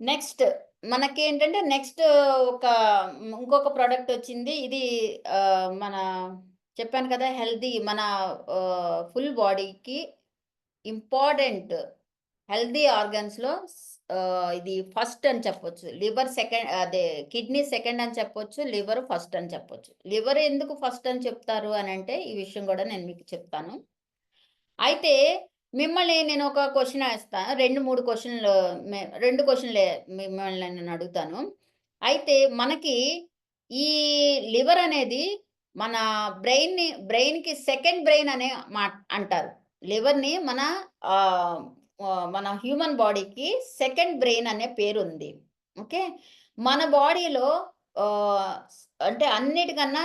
Next మనకేంటంటే next ఒక ఇంకొక ప్రొడక్ట్ వచ్చింది. ఇది మన చెప్పాను కదా! హెల్తీ మన ఫుల్ బాడీకి ఇంపార్టెంట్ హెల్తీ ఆర్గాన్స్‌లో ఇది ఫస్ట్ అని చెప్పొచ్చు. లివర్ సెకండ్ అదే కిడ్నీ సెకండ్ అని చెప్పొచ్చు. లివర్ ఫస్ట్ అని చెప్పొచ్చు. లివర్ ఎందుకు ఫస్ట్ అని చెప్తారు అనంటే ఈ విషయం గూడా నేను మీకు చెప్తాను. అయితే మిమ్మల్ని నేను ఒక క్వెషన్ ఏస్తా. 2, 3 క్వెషన్‌లు 2 క్వెషన్‌లే మిమ్మల్ని నేను అడుగుతాను. అయితే మనకి ఈ లివర్ అనేది మన బ్రెయిన్‌కి సెకండ్ బ్రెయిన్ అనే అంటారు. లివర్‌ని ఆహ్, మన హ్యూమన్ బాడీకి సెకండ్ బ్రెయిన్ అనే పేరుంది. ఓకే. మన బాడీలో ఆహ్, అంటే అన్నిటికన్నా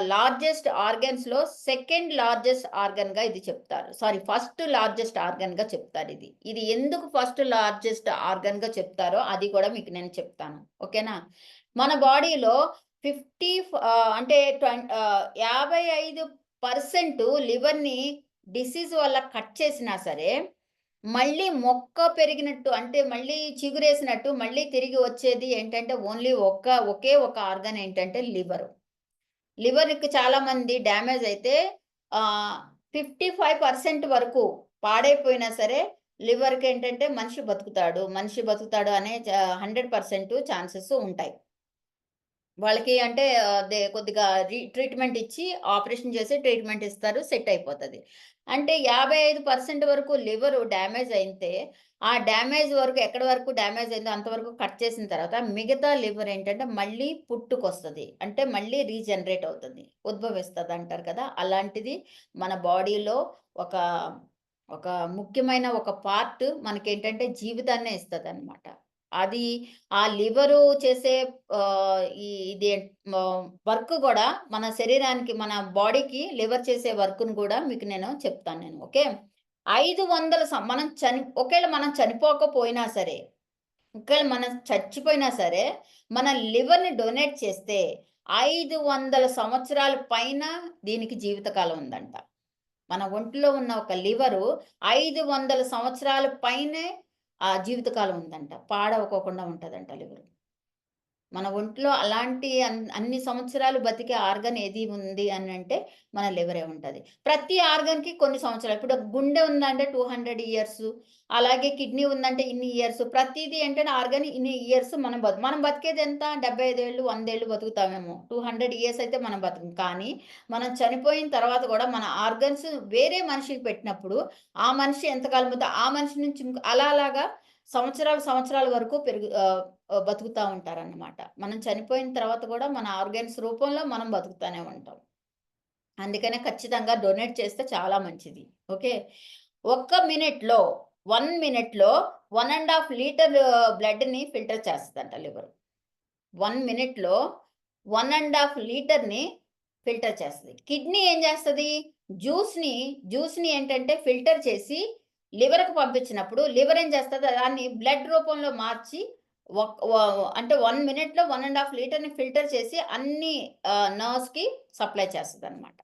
లార్జెస్ట్ ఆర్గాన్స్‌లో సెకండ్ లార్జెస్ట్ ఆర్గాన్‌గా ఇది చెప్తారు. సారీ ఫస్ట్ లార్జెస్ట్ ఆర్గాన్‌గా చెప్తారిది. ఇది ఎందుకు ఫస్ట్ లార్జెస్ట్ ఆర్గాన్‌గా చెప్తారో అది కూడా మీకు నేను చెప్తాను. ఓకేనా? మన బాడీలో అంటే 55% లివర్‌ని డిసీజ్ వల్ల కట్ చేసినా సరే, మళ్ళీ మొక్క పెరిగినట్టు అంటే మళ్ళీ చిగురేసినట్టు మళ్ళీ తిరిగి వచ్చేది ఏంటంటే ఓన్లీ ఒకే ఒక ఆర్గాన్ ఏంటంటే లివరు. లివర్‌కి చాలామంది డ్యామేజ్ అయితే ఆహ్, 55% వరకు పాడైపోయినా సరే లివర్‌కేంటంటే మనిషి బతుకుతాడు అనే 100% ఛాన్సెస్ ఉంటాయి. వాళ్ళకి అంటే అదే కొద్దిగా ట్రీట్‌మెంట్ ఇచ్చి, ఆపరేషన్ చేసి ట్రీట్‌మెంట్ ఇస్తారు. సెట్ అయిపోతది. అంటే 55% వరకు లివరు డ్యామేజ్ అయితే, ఆ డ్యామేజ్ వరకు ఎక్కడి వరకు డ్యామేజ్ అయిందో అంతవరకు కట్ చేసిన తర్వాత, మిగతా లివర్ ఏంటంటే మళ్ళీ పుట్టుకొస్తది. అంటే మళ్ళీ రీజనరేట్ అవుతది. ఉద్భవిస్తదంటారు కదా! అలాంటిది మన బాడీలో ఒక, ఒక ముఖ్యమైన ఒక పార్ట్ మనకేంటంటే జీవితాన్నే ఇస్తదనమాట. అది ఆ లివరు చేసే ఇది వర్క్ గూడా మన శరీరానికి, మన బాడీకి లివర్ చేసే వర్క్‌ని గూడా మీకు నేను చెప్తాను నేను. ఓకే. 500 ఒకేళ మనం చనిపోకపోయినా సరే, ఒకేళ మనం చచ్చిపోయినా సరే, మన లివర్‌ని డొనేట్ చేస్తే 500 సంవత్సరాల పైన దీనికి జీవితకాలం ఉందంట. మన ఒంటిలో ఉన్న ఒక లివరు 500 సంవత్సరాల పైనే జీవితకాలం ఉందంట. పాడవకోకుండా ఉంటదంట లివరు. మన ఒంట్లో అలాంటి అన్ని సంవత్సరాలు బతికే ఆర్గాన్ ఏది ఉంది అనంటే మన లివరే ఉంటది. ప్రతి ఆర్గాన్‌కి కొన్ని సంవత్సరాలు ఇప్పుడు గుండె ఉందంటే 200 ఇయర్స్, అలాగే కిడ్నీ ఉందంటే ఇన్ని ఇయర్స్. ప్రతీది ఏంటంటే ఆర్గాన్ ఇన్ని ఇయర్స్ మనం బతికేది ఎంత 75 ఏళ్ళు, 100 ఏళ్ళు బతుకుతామేమో. 200 ఇయర్స్ అయితే మనం బతుకం. కానీ మనం చనిపోయిన తర్వాత కూడా మన ఆర్గాన్స్ వేరే మనిషికి పెట్టినప్పుడు, ఆ మనిషి ఎంతకాలం ఆ మనిషి నుంచి అలాగా సంవత్సరాల వరకు బతుకుతా ఉంటారన్నమాట. మనం చనిపోయిన తర్వాత గూడా మన ఆర్గాన్స్ రూపంలో మనం బతుకుతానే ఉంటాం. అందుకనే ఖచ్చితంగా డొనేట్ చేస్తే చాలా మంచిది. ఓకే. ఒక్క మినిట్‌లో 1 మినిట్‌లో 1 ½ లీటర్ బ్లడ్‌ని ఫిల్టర్ చేస్తదంట లివరు. 1 మినిట్‌లో 1 ½ లీటర్‌ని ఫిల్టర్ చేస్తది. కిడ్నీ ఏం చేస్తది? జ్యూస్‌ని జ్యూస్‌ని ఏంటంటే ఫిల్టర్ చేసి లివర్‌కి పంపించినప్పుడు లివర్ ఏం చేస్తది? దాన్ని బ్లడ్ రూపంలో మార్చి ఒక్ వ అంటే 1 మినిట్‌లో 1 ½ లీటర్‌ని ఫిల్టర్ చేసి అన్ని నర్వ్స్‌కి సప్లై చేస్తదనమాట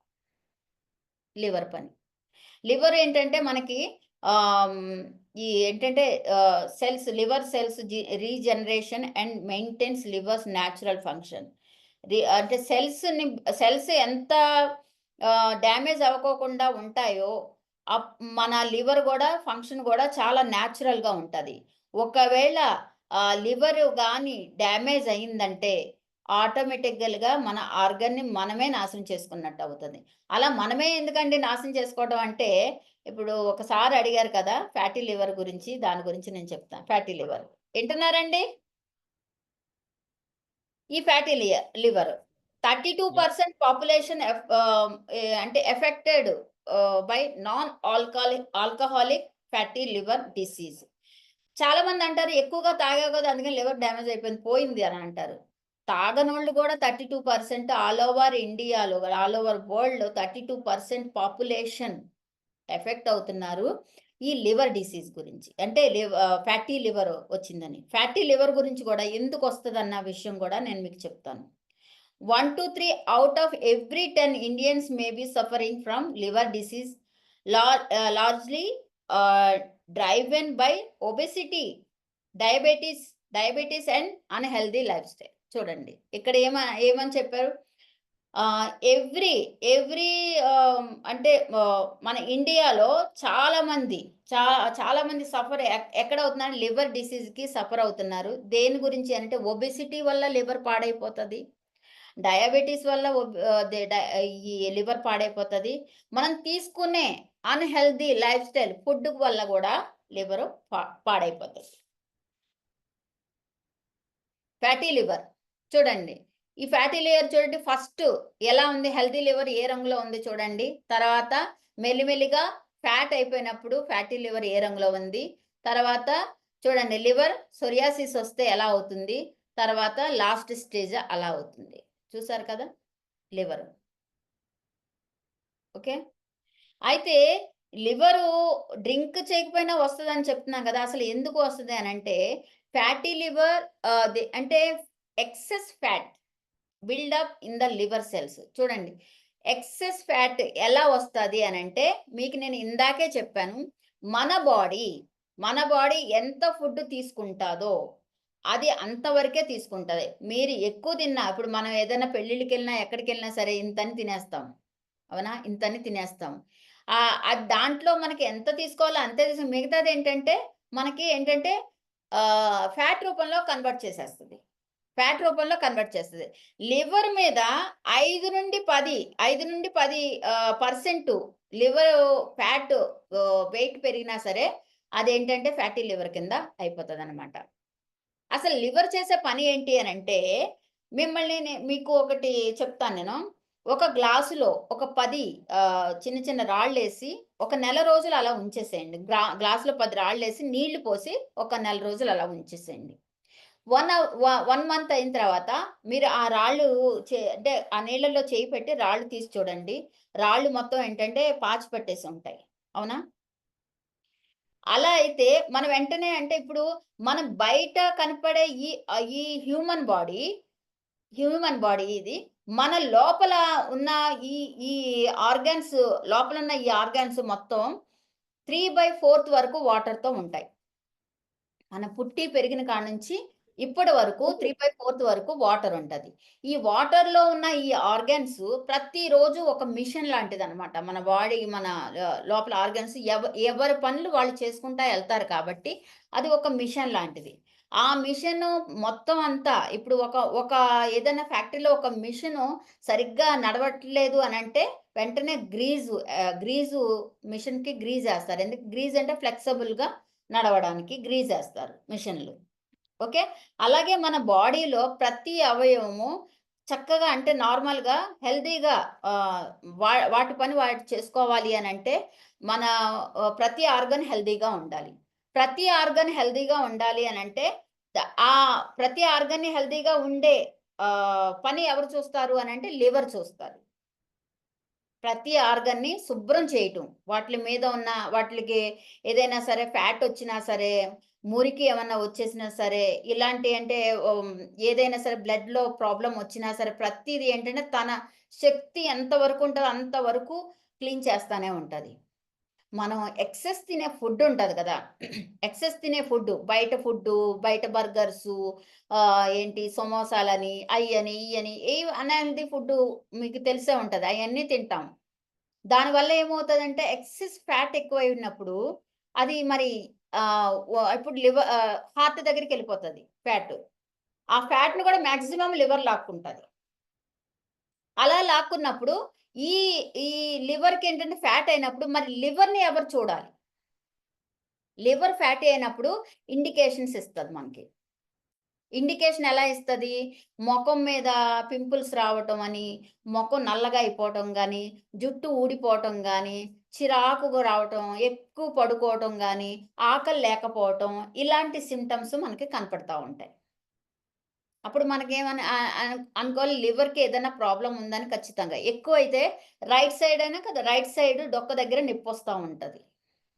లివర్ పని. లివర్ ఏంటంటే మనకి ఆహ్, హ్మ్, ఈ ఏంటంటే liver cells regeneration and maintains levers natural function. అంటే సెల్స్ ఎంత డ్యామేజ్ అవ్వకోకుండా ఉంటాయో, అప్ మన లివర్ గూడా ఫంక్షన్ గూడా చాలా న్యాచురల్‌గా ఉంటది. ఒకవేళ లివర్ గాని డ్యామేజ్ అయిందంటే, ఆటోమేటికల్‌గా మన ఆర్గాన్‌ని మనమే నాశనం చేసుకున్నట్టు అవుతది. అలా మనమే ఎందుకండి నాశనం చేసుకోవడం అంటే, ఇప్పుడు ఒకసారి అడిగారు కదా! ఫ్యాటీ లివర్ గురించి, దాని గురించి నేను చెప్తా. Fatty liver. వింటున్నారండి? ఈ ఫ్యాటీ లివర్. యాహ్! 32% పాపులేషన్ అంటే affected by non alcoholic fatty liver disease. చాలామంది అంటారు ఎక్కువగా తాగావు కదా! అందుకని లివర్ డ్యామేజ్ అయిపోయింది, పోయింది అని అంటారు. తాగనోళ్ళు కూడా 32% ఆల్ ఓవర్ వరల్డ్‌లో 32% పాపులేషన్ ఎఫెక్ట్ అవుతున్నారు. ఈ లివర్ డిసీజ్ గురించి. అంటే ఫ్యాటీ లివర్ వచ్చిందని. ఫ్యాటీ లివర్ గురించి గూడా ఎందుకొస్తదన్న విషయం గూడా నేను మీకు చెప్తాను. 1-3 out of every 10 Indians may be suffering from liver disease largely ah, driven by obesity, diabetes, diabetes and unhealthy lifestyle. చూడండి. ఇక్కడ ఏమని చెప్పారు? ఎవ్రీ ఎవ్రీ అంటే మన ఇండియాలో చాలామంది చా చాలామంది ఎక్కడవుతున్నారు? లివర్ డిసీజ్‌కి సఫర్ అవుతున్నారు. దేని గురించి అంటే ఒబెసిటీ వల్ల లివర్ పాడైపోతది. డయాబెటిస్ వల్ల ఒబ్ ఆహ్, దే డ ఈ లివర్ పాడైపోతది. మనం తీసుకునే అన్‌హెల్తీ లైఫ్ స్టైల్ ఫుడ్ వల్ల గూడా లివరు పాడైపోతది. Fatty liver. చూడండి. ఈ ఫ్యాటీ లివర్ చూడండి ఫస్ట్ ఎలా ఉంది? హెల్తీ లివర్ ఏ రంగులో ఉంది చూడండి. తర్వాత మెల్లిమెల్లిగా ఫ్యాట్ అయిపోయినప్పుడు ఫ్యాటీ లివర్ ఏ రంగులో ఉంది. తర్వాత చూడండి లివర్ సోరియాసిస్ వస్తే ఎలా అవుతుంది? తర్వాత లాస్ట్ స్టేజ్ అలా అవుతుంది. చూసారు కదా! లివరు. ఓకే. అయితే లివరు డ్రింక్ చేయకపోయినా వస్తదని చెప్తున్నాం గదా! అసలు ఎందుకు వస్తది అనంటే ఫ్యాటీ లివర్ అంటే excess fat buildup in the liver cells. చూడండి. ఎక్సెస్ ఫ్యాట్ ఎలా వస్తది అనంటే, మీకు నేను ఇందాకే చెప్పాను. మన బాడీ, మన బాడీ ఎంత ఫుడ్ తీసుకుంటాదో, అది అంతవరకే తీసుకుంటది. మీరు ఎక్కువ తిన్నా ఇప్పుడు మనం ఏదైనా పెళ్ళిళ్ళకెళ్ళినా, ఎక్కడికెళ్ళినా సరే ఇంతని తినేస్తాం. అవునా? ఇంతని తినేస్తాం. అది దాంట్లో మనకి ఎంత తీసుకోవాలో అంతే మిగతాదేంటంటే, మనకి ఏంటంటే ఫ్యాట్ రూపంలో కన్వర్ట్ చేసేస్తది. ఫ్యాట్ రూపంలో కన్వర్ట్ చేస్తది. లివర్ మీద 5-10, 5-10 పర్సెంటు లివరు ఫ్యాట్ వెయిట్ పెరిగినా సరే, అదేంటంటే ఫ్యాటీ లివర్ కింద అయిపోతదనమాట. అసలు లివర్ చేసే పని ఏంటి అనంటే, మిమ్మల్ని మీకు ఒకటి చెప్తాను నేను. ఒక గ్లాసులో ఒక 10 చిన్న చిన్న రాళ్ళేసి, ఒక నెల రోజులు అలా ఉంచేసేయండి. గ్లాస్‌లో 10 రాళ్ళేసి, నీళ్లు పోసి, ఒక నెల రోజులు అలా ఉంచేసేయండి. 1 మంత్ అయిన తర్వాత మీరు ఆ రాళ్ళు అంటే ఆ నీళ్ళలో చేయి పెట్టి రాళ్ళు తీసి చూడండి. రాళ్ళు మొత్తం ఏంటంటే పాచి పట్టేసి ఉంటాయి. అవునా? అలా అయితే మనం వెంటనే అంటే ఇప్పుడు మనం బయట కనపడే ఈ హ్యూమన్ బాడీ ఇది. మన లోపల ఉన్న ఈ ఈ ఆర్గాన్స్ లోపలున్న ఈ ఆర్గాన్స్ మొత్తం 3/4 వరకు వాటర్‌తో ఉంటాయి. మనం పుట్టి పెరిగిన కాడ నుంచి ఇప్పటి వరకు 3/4 వరకు వాటర్ ఉంటది. ఈ వాటర్‌లో ఉన్న ఈ ఆర్గాన్స్ ప్రతిరోజు ఒక మిషన్ లాంటిదనమాట. మన బాడీ మన లోపల ఆర్గాన్స్ ఎవరి పనులు వాళ్ళు చేసుకుంటా ఎళ్తారు కాబట్టి, అది ఒక మిషన్ లాంటిది. ఆ మిషను మొత్తం అంతా ఇప్పుడు ఒక ఒక ఏదైనా ఫ్యాక్టరీలో ఒక మిషను సరిగ్గా నడవట్లేదు అనంటే, వెంటనే గ్రీజు మిషన్‌కి గ్రీజేస్తారు. గ్రీజ్ అంటే ఫ్లెక్సిబుల్‌గా నడవడానికి గ్రీజేస్తారు మిషన్‌లు. ఓకే. అలాగే మన బాడీలో ప్రతి అవయవము చక్కగా అంటే నార్మల్‌గా హెల్తీగా ఆహ్, వాటి పని వాటి చేసుకోవాలి అనంటే మన ప్రతి ఆర్గాన్ హెల్తీగా ఉండాలి. ప్రతి ఆర్గాన్ హెల్తీగా ఉండాలి అనంటే ప్రతి ఆర్గాన్‌ని హెల్తీగా ఉండే పని ఎవరు చూస్తారు అనంటే లివర్ చూస్తారు. ప్రతి ఆర్గన్‌ని శుభ్రం చేయటం. వాటిలి మీద ఉన్న వాటిలికి ఏదైనా సరే ఫ్యాటొచ్చినా సరే, మురికి ఏమన్నా వచ్చేసినా సరే, ఇలాంటి అంటే ఏదైనా సరే బ్లడ్‌లో ప్రాబ్లమ్ వచ్చినా సరే, ప్రతీది ఏంటంటే తన శక్తి ఎంత వరకు ఉంటదో అంతవరకు క్లీన్ చేస్తానే ఉంటది. మనం ఎక్సెస్ తినే ఫుడ్ ఉంటది కదా! ఎక్సెస్ తినే ఫుడ్డు బయట బర్గర్సు ఏంటి సమోసాలని, అయ్యని, ఇయ్యని అన్‌హెల్తీ ఫుడ్డు మీకు తెలిసే ఉంటది. అయన్నీ తింటాం. దానివల్ల ఏమవుతదంటే ఎక్సెస్ ఫ్యాట్ ఎక్కువైనప్పుడు అది మరి ఇప్పుడు హార్ట్ దగ్గరికెళ్ళిపోతది ఫ్యాటు. ఆ ఫ్యాట్‌ని కూడా మాక్సిమం లివర్ లాక్కుంటది. అలా లాక్కున్నప్పుడు ఈ ఈ లివర్‌కేంటంటే ఫ్యాట్ అయినప్పుడు మరి లివర్‌ని ఎవరు చూడాలి? లివర్ ఫ్యాటీ అయినప్పుడు ఇండికేషన్స్ ఇస్తది మనకి. ఇండికేషన్ ఎలా ఇస్తది? మొఖం మీద పింపుల్స్ రావటం అని, మొఖం నల్లగా అయిపోవటం గాని, జుట్టు ఊడిపోవటం గాని, చిరాకుగా రావటం, ఎక్కువ పడుకోవటం గాని, ఆకలి లేకపోవటం, ఇలాంటి సింప్టమ్స్ మనకి కనపడతా ఉంటాయి. అప్పుడు మనకేమని అనుకోవాలి లివర్‌కి ఏదైనా ప్రాబ్లమ్ ఉందని ఖచ్చితంగా. ఎక్కువైతే రైట్ సైడ్ అయినా కదా! రైట్ సైడ్ డొక్క దగ్గర నొప్పొస్తా ఉంటది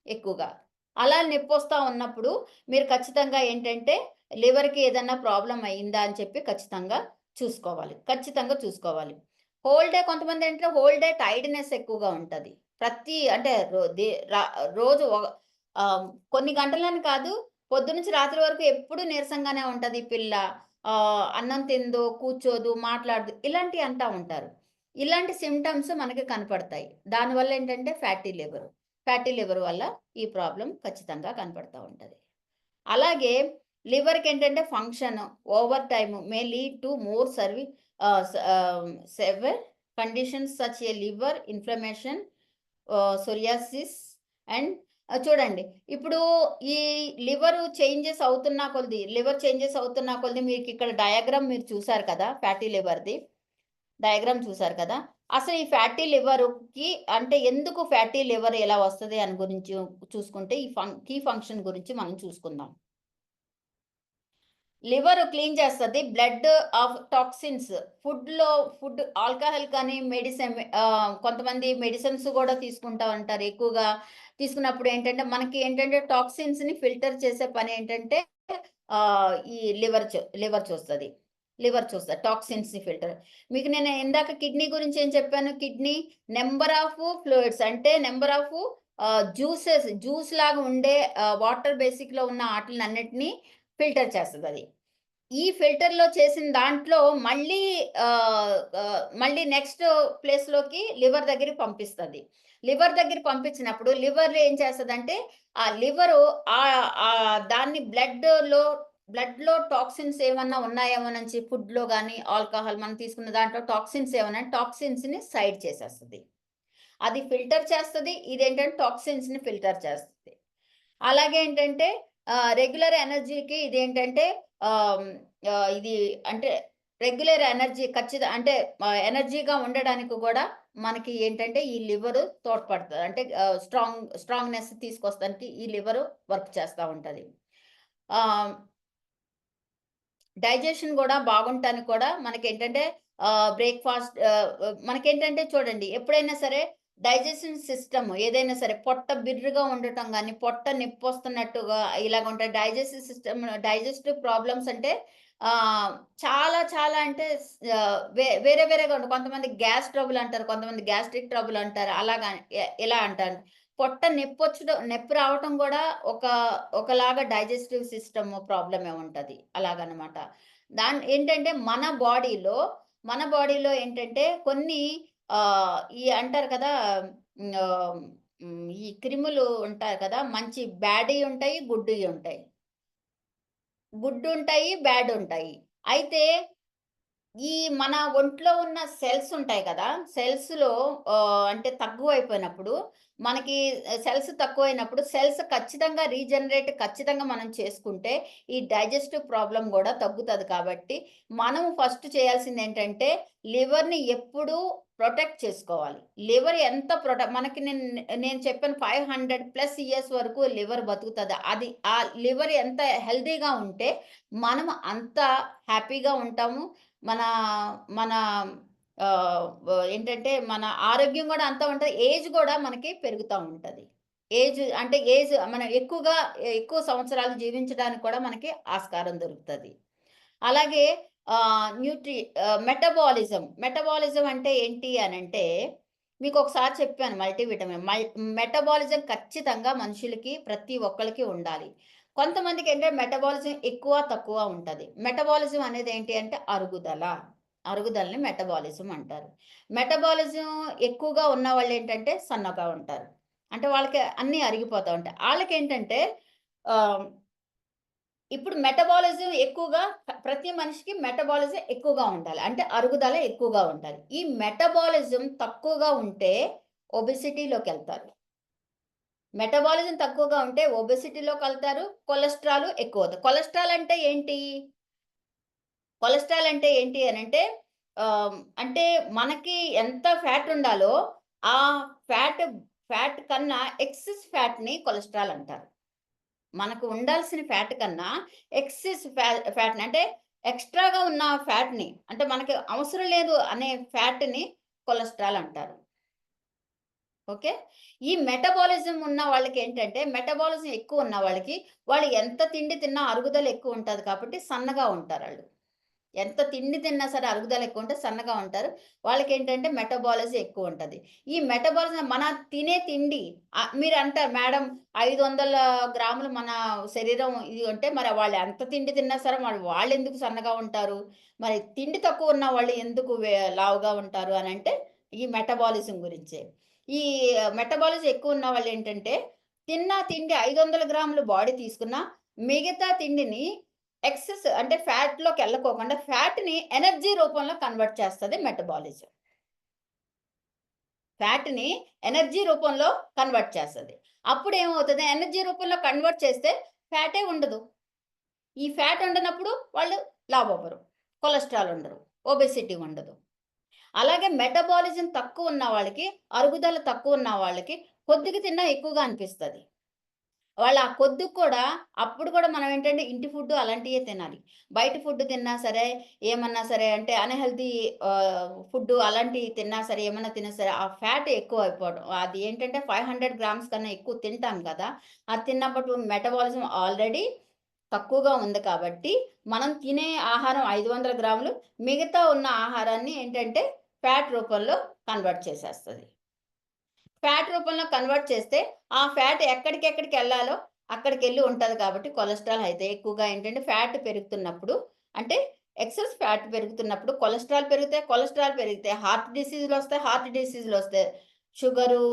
ఎక్కువగా. అలా నొప్పొస్తా ఉన్నప్పుడు మీరు ఖచ్చితంగా ఏంటంటే లివర్‌కి ఏదన్నా ప్రాబ్లమ్ అయిందా అని చెప్పి ఖచ్చితంగా చూసుకోవాలి. ఖచ్చితంగా చూసుకోవాలి. కొంతమందేంటంటే హోల్ డే టైర్డ్‌నెస్ ఎక్కువగా ఉంటది. ప్రతి అంటే రో దే ర రోజు కొన్ని గంటలని కాదు పొద్దునుంచి రాత్రి వరకు ఎప్పుడు నీరసంగానే ఉంటది ఈ పిల్ల. అన్నం తినదు, కూర్చోదు, మాట్లాడదు ఇలాంటియి అంటా ఉంటారు. ఇలాంటి సింప్టమ్స్ మనకి కనపడతాయి. దానివల్ల ఏంటంటే ఫ్యాటీ లివర్. ఫ్యాటీ లివర్ వల్ల ఈ ప్రాబ్లమ్ ఖచ్చితంగా కనపడతా ఉంటది. అలాగే లివర్‌కేంటంటే function over time may lead to more severe conditions such a liver inflammation, psoriasis and చూడండి. ఇప్పుడు ఈ లివర్ చేంజెస్ అవుతున్న కొలది మీకిక్కడ డయాగ్రామ్ మీరు చూసారు కదా! ఫ్యాటీ లివర్‌ది. డయాగ్రామ్ చూసారు కదా! అసలు ఈ ఫ్యాటీ లివర్‌కి అంటే ఎందుకు ఫ్యాటీ లివర్ ఎలా వస్తది అని గురించి చూసుకుంటే ఈ కీ ఫంక్షన్ గురించి మనం చూసుకుందాం. లివర్ క్లీన్ చేస్తది. Blood of toxins food alcohol కానీ కొంతమంది మెడిసిన్స్ గూడా తీసుకుంటా ఉంటారు. ఎక్కువగా తీసుకున్నప్పుడు ఏంటంటే, మనకి ఏంటంటే టాక్సిన్స్‌ని ఫిల్టర్ చేసే పనేంటంటే ఈ లివర్ చూస్తది. లివర్ చూస్తది. టాక్సిన్స్‌ని ఫిల్టర్. మీకు నేను ఇందాక కిడ్నీ గురించి ఏం చెప్పాను? కిడ్నీ నంబర్ ఆఫ్ ఫ్లూయిడ్స్ అంటే నంబర్ ఆఫ్ జ్యూస్ లాగా ఉండే వాటర్ బేసిక్‌లో ఉన్న ఆటిలనన్నిటిని ఫిల్టర్ చేస్తదది. ఈ ఫిల్టర్‌లో చేసిన దాంట్లో మళ్ళీ మళ్ళీ నెక్స్ట్ ప్లేస్‌లోకి లివర్ దగ్గరికి పంపిస్తది. లివర్ దగ్గరికి పంపించినప్పుడు లివర్ ఏం చేస్తదంటే, ఆ లివరు దాన్ని బ్లడ్‌లో టాక్సిన్స్ ఏమన్నా ఉన్నాయేమోనని ఫుడ్‌లో గాని, ఆల్కహాల్ మనం తీసుకున్న దాంట్లో టాక్సిన్స్‌ని సైడ్ చేసేస్తది. అది ఫిల్టర్ చేస్తది. ఇదేంటంటే టాక్సిన్స్‌ని ఫిల్టర్ చేస్తది. అలాగే ఏంటంటే రెగ్యులర్ ఎనర్జీకి ఇదేంటంటే ఆహ్, ఇది అంటే రెగ్యులర్ ఎనర్జీ అంటే ఎనర్జీగా ఉండడానికి గూడా మనకి ఏంటంటే ఈ లివరు తోడ్పడతది. అంటే స్ట్రాంగ్‌నెస్ తీసుకొస్తానికి ఈ లివరు వర్క్ చేస్తా ఉంటది. ఆహ్ డైజెషన్ గూడా బాగుంటానికి కూడా మనకేంటంటే బ్రేక్‌ఫాస్ట్ మనకేంటంటే చూడండి ఎప్పుడైనా సరే డైజెషన్ సిస్టమ్ ఏదైనా సరే పొట్ట బిర్రుగా ఉండటం గాని, పొట్ట నొప్పొస్తున్నట్టుగా ఇలాగ ఉంటాయి. డైజెస్టివ్ ప్రాబ్లమ్స్ అంటే ఆహ్, చాలా చాలా అంటే వేరే వేరేగా ఉంటాయి. కొంతమంది గ్యాస్ ట్రబుల్ అంటారు. కొంతమంది గ్యాస్ట్రిక్ ట్రబుల్ అంటారు. అలాగా ఇలా అంటారు. పొట్ట నొప్పి రావటం గూడా ఒక ఒకలాగా డైజెస్టివ్ సిస్టమ్ ప్రాబ్లమే ఉంటది. అలాగనమాట. ఏంటంటే మన బాడీలో ఏంటంటే కొన్ని ఈ అంటారు కదా! ఆహ్, ఈ క్రిములు ఉంటాయి కదా! మంచి బ్యాడ్‌యి ఉంటాయి, గుడ్‌యి ఉంటాయి. గుడ్డుంటాయి, బ్యాడుంటాయి. అయితే ఈ మన ఒంట్లో ఉన్న సెల్స్ ఉంటాయి కదా! సెల్స్‌లో అంటే తక్కువైపోయినప్పుడు, మనకి సెల్స్ ఖచ్చితంగా మనం చేసుకుంటే, ఈ డైజెస్టివ్ ప్రాబ్లమ్ గూడా తగ్గుతది కాబట్టి, మనం ఫస్ట్ చేయాల్సిందేంటంటే, లివర్‌ని ఎప్పుడూ ప్రొటెక్ట్ చేసుకోవాలి. లివర్ ఎంత మనకి నేను చెప్పాను 500+ ఇయర్స్ వరకు లివర్ బతుకుతది. ఆ లివర్ ఎంత హెల్తీగా ఉంటే, మనం అంత హ్యాపీగా ఉంటాము. మన మన ఏంటంటే మన ఆరోగ్యం గూడా అంతా ఉంటది. ఏజ్ గూడా మనకి పెరుగుతా ఉంటది. మనం ఎక్కువ సంవత్సరాలు జీవించడానికి కూడా మనకి ఆస్కారం దొరుకుతది. అలాగే మెటబాలిజం అంటే ఏంటి అనంటే, మీకొకసారి చెప్పాను మల్టీవిటమిన్. మెటబాలిజం ఖచ్చితంగా మనుషులకి ప్రతి ఒక్కళ్ళకి ఉండాలి. కొంతమందికేంటంటే మెటబాలిజం ఎక్కువ, తక్కువ ఉంటది. మెటబాలిజం అనేదేంటి అంటే అరుగుదల. అరుగుదలని మెటబాలిజం అంటారు. మెటబాలిజం ఎక్కువగా ఉన్నవాళ్ళేంటంటే సన్నగా ఉంటారు. అంటే వాళ్ళకి అన్నీ అరిగిపోతా ఉంటాయి. ఆళ్ళకేంటంటే ఆహ్ ఇప్పుడు మెటబాలిజం ఎక్కువగా ప్రతి మనిషికి మెటబాలిజం ఎక్కువగా ఉండాలి. అంటే అరుగుదల ఎక్కువగా ఉండాలి. ఈ మెటబాలిజం తక్కువగా ఉంటే ఒబెసిటీలోకెళ్తారు. మెటబాలిజం తక్కువగా ఉంటే ఒబెసిటీలోకెళ్తారు. కొలెస్ట్రాల్ అంటే ఏంటి? కొలెస్ట్రాల్ అంటే ఏంటి అనంటే అంటే మనకి ఎంత ఫ్యాట్ ఉండాలో ఆ ఫ్యాట్ ఫ్యాట్ కన్నా ఎక్సెస్ ఫ్యాట్‌ని కొలెస్ట్రాల్ అంటారు. మనకు ఉండాల్సిన ఫ్యాట్ కన్నా ఫ్యాట్‌ని అంటే ఎక్స్‌ట్రాగా ఉన్న ఫ్యాట్‌ని అంటే మనకి అవసరం లేదు అనే ఫ్యాట్‌ని కొలెస్ట్రాల్ అంటారు. ఓకే. ఈ మెటబాలిజం ఉన్న వాళ్ళకేంటంటే మెటబాలిజం ఎక్కువ ఉన్న వాళ్ళకి వాళ్ళు ఎంత తిండి తిన్నా అరుగుదల ఎక్కువ ఉంటది కాబట్టి సన్నగా ఉంటారాళ్ళు. ఎంత తిండి తిన్నా సరే అరుగుదల ఎక్కువ ఉంటే సన్నగా ఉంటారు. వాళ్ళకేంటంటే మెటబాలిజం ఎక్కువ ఉంటది. ఈ మెటబాలిజం మన తినే తిండి మీరంటారు మేడం 500 గ్రాములు మన శరీరం ఇది అంటే మరి వాళ్ళు ఎంత తిండి తిన్నా సరే మరి వాళ్ళెందుకు సన్నగా ఉంటారు? మరి తిండి తక్కువ ఉన్న వాళ్ళు ఎందుకు లావుగా ఉంటారు అనంటే ఈ మెటబాలిజం గురించే. ఈ మెటబాలిజం ఎక్కువ ఉన్న వాళ్ళేంటంటే తిన్న తిండి 500 గ్రాములు బాడీ తీసుకున్నా మిగతా తిండిని ఎక్సెస్ అంటే ఫ్యాట్‌లోకెళ్ళకోకుండా ఫ్యాట్‌ని ఎనర్జీ రూపంలో కన్వర్ట్ చేస్తది మెటబాలిజం. ఫ్యాట్‌ని ఎనర్జీ రూపంలో కన్వర్ట్ చేస్తది. అప్పుడేమవుతది ఎనర్జీ రూపంలో కన్వర్ట్ చేస్తే ఫ్యాటే ఉండదు. ఈ ఫ్యాట్ ఉండనప్పుడు వాళ్ళు లావవ్వరు. కొలెస్ట్రాల్ ఉండరు. ఒబెసిటీ ఉండదు. అలాగే మెటబాలిజం తక్కువున్న వాళ్ళకి, అరుగుదల తక్కువున్న వాళ్ళకి కొద్దిగా తిన్నా ఎక్కువగా అనిపిస్తది. వాళ్ళు ఆ కొద్దిగా కూడా అప్పుడు కూడా మనం ఏంటంటే ఇంటి ఫుడ్డు అలాంటియే తినాలి. బయట ఫుడ్ తిన్నా సరే, ఏమన్నా సరే అంటే అన్‌హెల్తీ ఫుడ్డు అలాంటియి తిన్నా సరే, ఏమన్నా తిన్నా సరే, ఆ ఫ్యాట్ ఎక్కువైపోవడం. అది ఏంటంటే 500 గ్రామ్స్ కన్నా ఎక్కువ తింటాం కదా! అది తిన్నప్పుడు మెటబాలిజం ఆల్రెడీ తక్కువగా ఉంది కాబట్టి, మనం తినే ఆహారం 500 గ్రాములు, మిగతా ఉన్న ఆహారాన్ని ఏంటంటే ఫ్యాట్ రూపంలో కన్వర్ట్ చేసేస్తది. ఫ్యాట్ రూపంలో కన్వర్ట్ చేస్తే, ఆ ఫ్యాట్ ఎక్కడికెక్కడికెళ్ళాలో అక్కడికెళ్ళి ఉంటది కాబట్టి కొలెస్ట్రాల్ అయితే ఎక్కువగా ఏంటంటే ఫ్యాట్ పెరుగుతున్నప్పుడు అంటే ఎక్సెస్ ఫ్యాట్ పెరుగుతున్నప్పుడు కొలెస్ట్రాల్ పెరిగితే హార్ట్ డిసీజులొస్తాయి. షుగరు,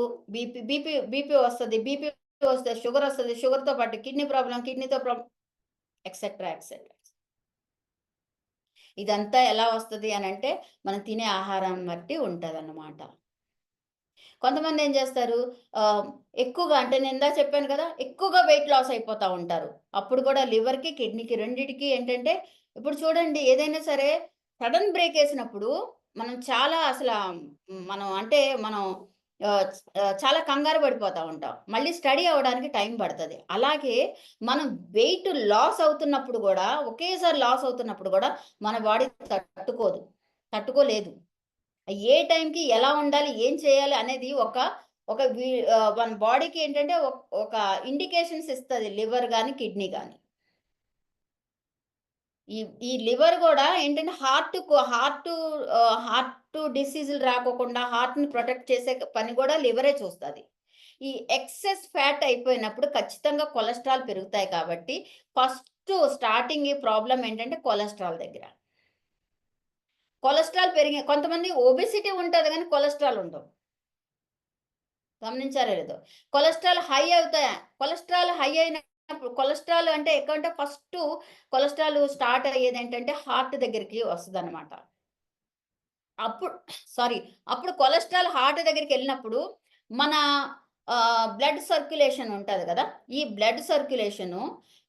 బీపీ వస్తది. బీపీ వస్తే షుగరొస్తది. షుగర్‌తో పాటు కిడ్నీతో ప్రాబ్లమ్ ఎక్సెట్రా, ఎక్సెట్రా. ఇదంతా ఎలా వస్తది అనంటే, మనం తినే ఆహారాన్ని బట్టి ఉంటదన్నమాట. కొంతమందేం జేస్తారు ఆహ్, ఎక్కువగా అంటే నేనిందాక చెప్పాను కదా! ఎక్కువగా వెయిట్ లాస్ అయిపోతా ఉంటారు. అప్పుడు గూడా లివర్‌కి, కిడ్నీకి రెండిటికి ఏంటంటే ఇప్పుడు చూడండి ఏదైనా సరే సడెన్ బ్రేకేసినప్పుడు మనం చాలా మనం అంటే మనం చాలా కంగారు పడిపోతా ఉంటాం. మళ్ళీ స్టడీ అవ్వడానికి టైం పడతది. అలాగే మనం వెయిట్ లాస్ అవుతున్నప్పుడు గూడా ఒకేసారి లాస్ అవుతున్నప్పుడు గూడా మన బాడీ తట్టుకోదు. తట్టుకోలేదు. ఏ టైంకి ఎలా ఉండాలి? ఏం చేయాలి? అనేది మన బాడీకి ఏంటంటే ఒక ఇండికేషన్స్ ఇస్తది లివర్ గాని, కిడ్నీ గాని. ఈ ఈ లివర్ గూడా ఏంటంటే హార్ట్ డిసీజులు రాకోకుండా హార్ట్‌ని ప్రొటెక్ట్ చేసే పని గూడా లివరే చూస్తది. ఈ ఎక్సెస్ ఫ్యాట్ అయిపోయినప్పుడు ఖచ్చితంగా కొలెస్ట్రాల్ పెరుగుతాయి కాబట్టి, స్టార్టింగ్ ఈ ప్రాబ్లమ్ ఏంటంటే కొలెస్ట్రాల్ దగ్గర. కొలెస్ట్రాల్ పెరిగి కొంతమంది ఒబెసిటీ ఉంటది గానీ కొలెస్ట్రాల్ ఉండవు. గమనించారో లేదో. కొలెస్ట్రాల్ హై అవుతాయా? కొలెస్ట్రాల్ అంటే ఎక్కువంటే కొలెస్ట్రాల్ స్టార్ట్ అయ్యేదేంటంటే హార్ట్ దగ్గరికి వస్తదనమాట. అప్పుడు సారీ. అప్పుడు కొలెస్ట్రాల్ హార్ట్ దగ్గరికెళ్ళినప్పుడు మన బ్లడ్ సర్క్యులేషన్ ఉంటది గదా! ఈ బ్లడ్ సర్క్యులేషను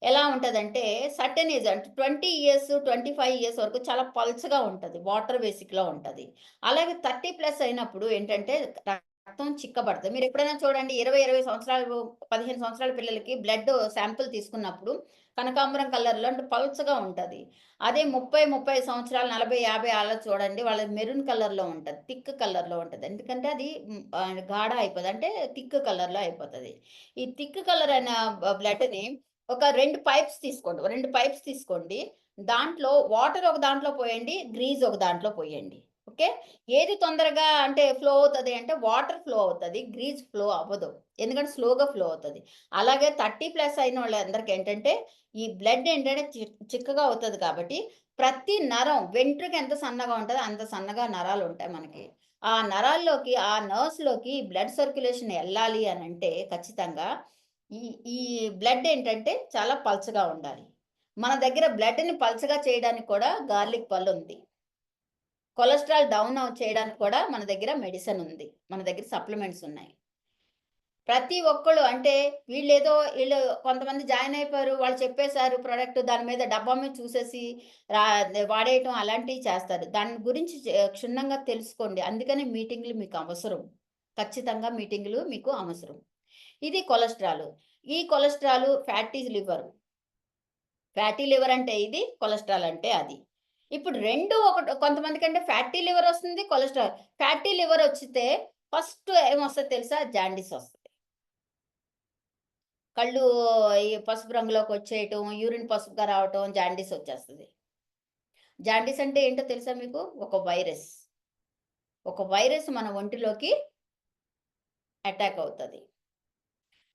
ఎలా ఉంటదంటే సర్టెన్ ఏజ్ అంటే 20 ఇయర్స్, 25 ఇయర్స్ వరకు చాలా పల్చగా ఉంటది. వాటర్ బేసిక్‌లో ఉంటది. అలాగే 30 ప్లస్ అయినప్పుడు ఏంటంటే రక్తం చిక్కబడతది. మీరెప్పుడైనా చూడండి 20 సంవత్సరాలు, 15 సంవత్సరాల పిల్లలకి బ్లడ్ శాంపుల్ తీసుకున్నప్పుడు కనకాంబరం కలర్‌లో అంటే పల్చగా ఉంటది. అదే 30 సంవత్సరాలు 40, 50 అలా చూడండి వాళ్ళది మెరూన్ కలర్‌లో ఉంటది. థిక్ కలర్‌లో ఉంటది. ఎందుకంటే అది గాఢ అయిపోతది. అంటే థిక్ కలర్‌లో అయిపోతది. ఈ థిక్ కలర్ అయిన బ్లడ్‌ని ఒక 2 పైప్స్ తీసుకోండి. 2 పైప్స్ తీసుకోండి. దాంట్లో వాటర్ ఒక దాంట్లో పోయండి. గ్రీజ్ ఒక దాంట్లో పోయండి. ఓకే. ఏది తొందరగా అంటే ఫ్లో అవుతది అంటే వాటర్ ఫ్లో అవుతది. గ్రీజ్ ఫ్లో అవ్వదు. ఎందుకంటే స్లోగా ఫ్లో అవుతది. అలాగే 30 ప్లస్ అయినోళ్ళందరికేంటంటే ఈ బ్లడ్ ఏంటంటే చిక్కగా అవుతది కాబట్టి, ప్రతి నరం వెంట్రుక ఎంత సన్నగా ఉంటదో అంత సన్నగా నరాలుంటాయి మనకి. ఆ నర్వ్స్‌లోకి బ్లడ్ సర్క్యులేషన్ ఎళ్ళాలి అనంటే ఖచ్చితంగా ఈ ఈ బ్లడ్ ఏంటంటే చాలా పల్చగా ఉండాలి. మన దగ్గర బ్లడ్‌ని పల్చగా చేయడానికి కూడా గార్లిక్ పళ్ళుంది. కొలెస్ట్రాల్ చేయడానికి కూడా మన దగ్గర మెడిసిన్ ఉంది. మన దగ్గర సప్లిమెంట్స్ ఉన్నాయి. ప్రతి ఒక్కళ్ళు అంటే వీళ్ళు కొంతమంది జాయిన్ అయిపోయారు. వాళ్ళు చెప్పేసారు ప్రొడక్ట్ దాని మీద డబ్బా మీద చూసేసి రా వాడేయటం అలాంటివి చేస్తారు. దాని గురించి క్షుణ్ణంగా తెలుసుకోండి. అందుకనే మీటింగ్‌లు మీకు అవసరం. ఖచ్చితంగా మీటింగ్‌లు మీకు అవసరం. ఇది కొలెస్ట్రాల్. ఈ కొలెస్ట్రాల్ ఫ్యాటీ లివర్ అంటే ఇది, కొలెస్ట్రాల్ అంటే అది. ఇప్పుడు 2 కొంతమందికంటే ఫ్యాటీ లివర్ వస్తుంది, కొలెస్ట్రాల్. ఫ్యాటీ లివర్ వచ్చితే ఫస్ట్ ఏమొస్తదో తెలుసా? జాండీస్ వస్తది. కళ్ళు ఈ పసుపు రంగులోకొచ్చేయటం, యూరిన్ పసుపుగా రావటం, జాండీస్ వచ్చేస్తది. జాండీస్ అంటే ఏంటో తెలుసా మీకు? ఒక వైరస్. ఒక వైరస్ మన ఒంటిలోకి అటాక్ అవుతది.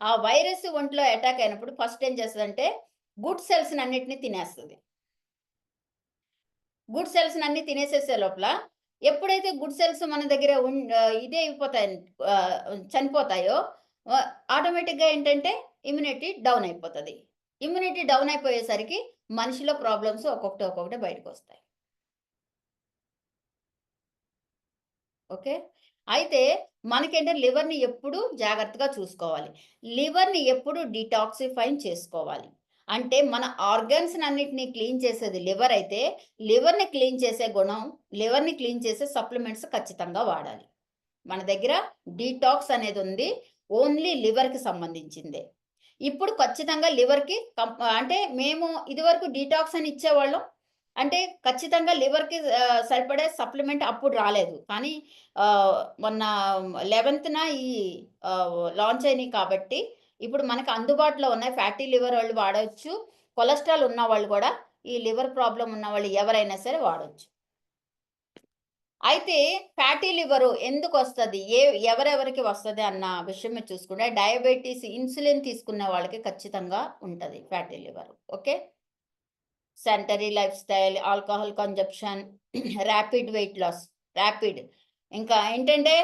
ఆ వైరస్ ఒంట్లో అటాక్ అయినప్పుడు ఫస్ట్ ఏం చేస్తదంటే, గుడ్ సెల్స్‌నన్నిటిని తినేస్తది. గుడ్ సెల్స్‌నన్నీ తినేసేసే లోపల, ఎప్పుడైతే గుడ్ సెల్స్ మన దగ్గర ఇదే అయిపోతాయి చనిపోతాయో, ఆటోమేటిక్‌గా ఏంటంటే ఇమ్యూనిటీ డౌన్ అయిపోతది. ఇమ్యూనిటీ డౌన్ అయిపోయేసరికి మనిషిలో ప్రాబ్లమ్స్ ఒక్కొక్కటి, ఒక్కొక్కటి బయటకొస్తాయి. ఓకే. అయితే మనకేంటంటే లివర్‌ని ఎప్పుడూ జాగ్రత్తగా చూసుకోవాలి. లివర్‌ని ఎప్పుడు డీటాక్సిఫైన్ చేసుకోవాలి. అంటే మన ఆర్గాన్స్‌నన్నిటిని క్లీన్ చేసేది లివర్ అయితే, లివర్‌ని క్లీన్ చేసే గుణం, లివర్‌ని క్లీన్ చేసే సప్లిమెంట్స్ ఖచ్చితంగా వాడాలి. మన దగ్గర డీటాక్స్ అనేదుంది. ఓన్లీ లివర్‌కి సంబంధించిందే. ఇప్పుడు ఖచ్చితంగా లివర్‌కి అంటే మేము ఇదివరకు డీటాక్స్ అని ఇచ్చేవాళ్ళం. అంటే ఖచ్చితంగా లివర్‌కి సరిపడే సప్లిమెంట్ అప్పుడు రాలేదు. కానీ మొన్న 11న ఈ లాంచ్ అయినాయి కాబట్టి, ఇప్పుడు మనకు అందుబాటులో ఉన్నాయి. ఫ్యాటీ లివర్ వాళ్ళు వాడొచ్చు. కొలెస్ట్రాల్ ఉన్నవాళ్ళు గూడా ఈ లివర్ ప్రాబ్లమ్ ఉన్నవాళ్ళు ఎవరైనా సరే వాడొచ్చు. అయితే ఫ్యాటీ లివరు ఎందుకొస్తది? ఎవరెవరికి వస్తది అన్న విషయం మీరు చూసుకుంటే డయాబెటిస్, ఇన్సులిన్ తీసుకునే వాళ్ళకి ఖచ్చితంగా ఉంటది fatty liver. Okay. Sedentary life style, alcohol consumption, rapid weight loss, rapid. ఇంకా ఏంటంటే